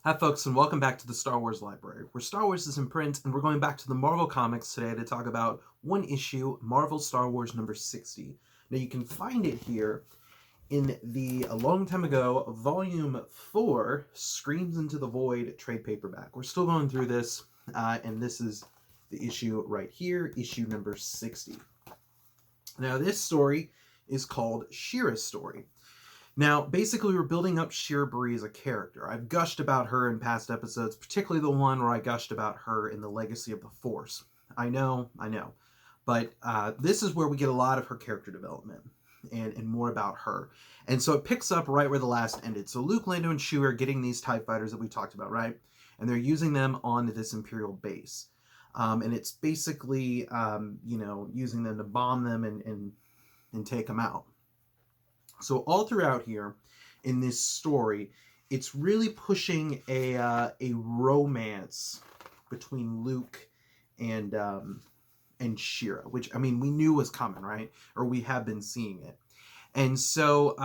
Hi, folks, and welcome back to the Star Wars Library, where Star Wars is in print, and we're going back to the Marvel Comics today to talk about one issue, Marvel Star Wars number 60. Now, you can find it here in the A Long Time Ago, Volume 4, Screams into the Void trade paperback. We're still going through this, and this is the issue right here, issue number 60. Now, this story is called Shira's Story. Now, basically, we're building up Shira Brie as a character. I've gushed about her in past episodes, particularly the one where I gushed about her in the Legacy of the Force. I know. But this is where we get a lot of her character development and more about her. And so it picks up right where the last ended. So Luke, Lando, and Chewie are getting these TIE fighters that we talked about, right? And they're using them on this Imperial base. And it's basically, using them to bomb them and take them out. So all throughout here in this story, it's really pushing a romance between Luke and Shira, which, I mean, we knew was coming, right? Or we have been seeing it. And so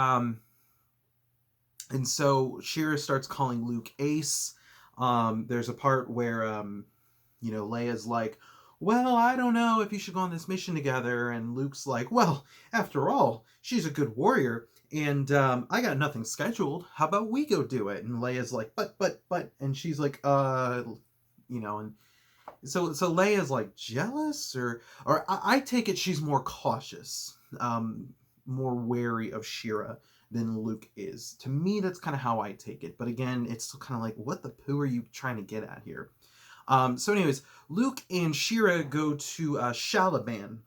Shira starts calling Luke Ace. There's a part where Leia's like, well, I don't know if you should go on this mission together. And Luke's like, well, after all, she's a good warrior, and I got nothing scheduled. How about we go do it? And Leia's like, but, and she's like, and so Leia's like jealous, or I take it she's more cautious, more wary of Shira than Luke is. To me, that's kind of how I take it. But again, it's kind of like, what the poo are you trying to get at here? Anyways, Luke and Shira go to Shalaban,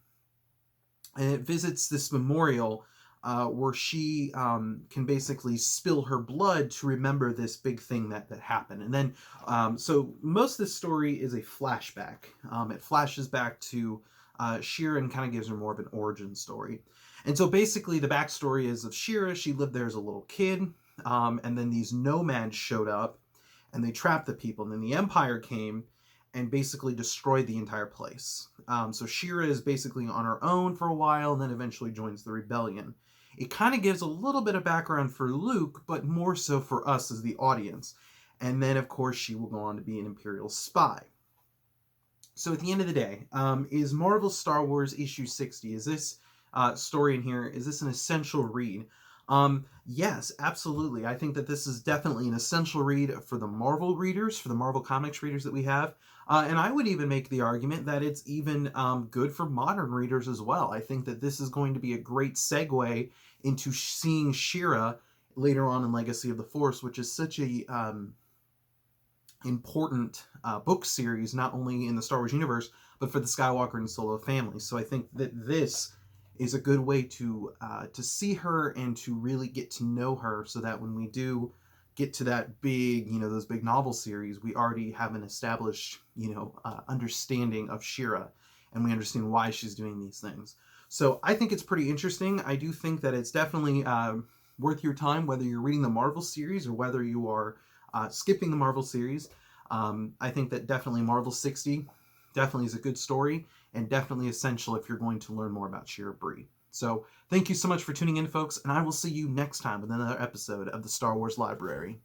and it visits this memorial where she can basically spill her blood to remember this big thing that happened. And then, so most of this story is a flashback. It flashes back to Shira and kind of gives her more of an origin story. And so basically, the backstory is of Shira. She lived there as a little kid, and then these nomads showed up and they trapped the people. And then the Empire came and basically destroyed the entire place. So Shira is basically on her own for a while and then eventually joins the rebellion. It kind of gives a little bit of background for Luke, but more so for us as the audience. And then, of course, she will go on to be an Imperial spy. So at the end of the day, is Marvel Star Wars issue 60, is this story in here, is this an essential read? Yes, absolutely. I think that this is definitely an essential read for the Marvel readers, for the Marvel Comics readers that we have. And I would even make the argument that it's even good for modern readers as well. I think that this is going to be a great segue into seeing Shira later on in Legacy of the Force, which is such a important book series, not only in the Star Wars universe, but for the Skywalker and Solo family. So I think that this is a good way to see her and to really get to know her, so that when we do get to that big, those big novel series, we already have an established, understanding of Shira, and we understand why she's doing these things. So I think it's pretty interesting. I do think that it's definitely worth your time, whether you're reading the Marvel series or whether you are skipping the Marvel series. I think that definitely Marvel 60 definitely is a good story, and definitely essential if you're going to learn more about Shira Brie. So thank you so much for tuning in, folks, and I will see you next time with another episode of the Star Wars Library.